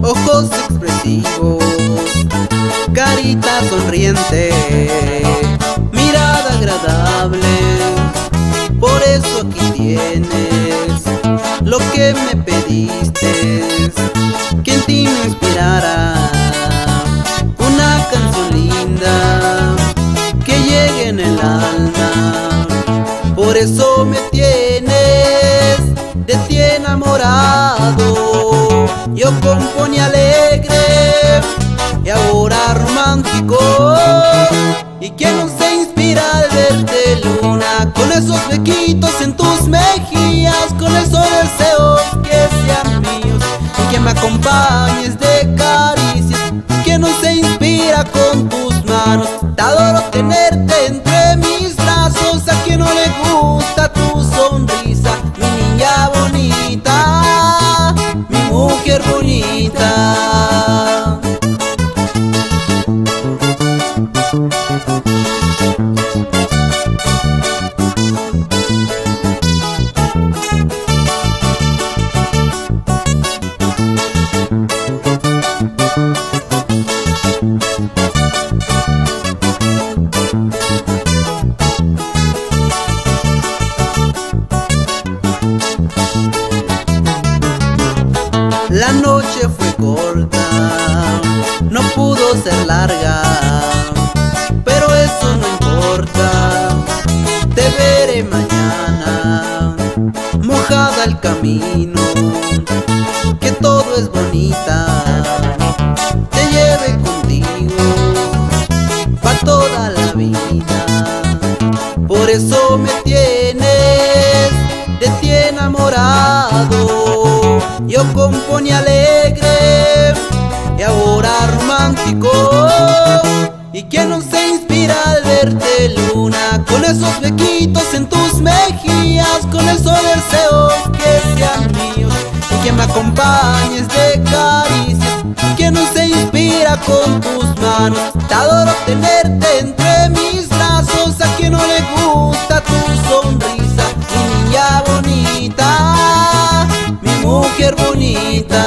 Ojos expresivos, carita sonriente, mirada agradable. Por eso aquí tienes lo que me pediste, que en ti me inspirara una canción linda que llegue en el alma. Por eso me tienes de ti enamorado. Yo componía alegre y ahora romántico. ¿Y quién no se inspira al verte, luna? Con esos bequitos en tus mejillas, con esos deseos que sean míos, y que me acompañes de caricias. ¿Quién no se inspira con tus manos? Te adoro tenerte entre mis brazos. ¿A quien no le gusta tu sonrisa? Mi niña bonita, mi mujer bonita. La noche fue corta, no pudo ser larga, pero eso no importa. Te veré mañana, mojada el camino, que todo es bonita. Te lleve contigo pa' toda la vida. Por eso me tienes de ti enamorado. Yo componía alegre y ahora romántico. ¿Y quién no se inspira al verte, luna? Con esos bequitos en tus mejillas, con esos deseos que sean míos, y que me acompañes de caricias. ¿Quién no se inspira con tus manos? Te adoro tenerte entre mis brazos. ¿A quien no le gusta tu sonrisa? Mi niña bonita, mi mujer bonita.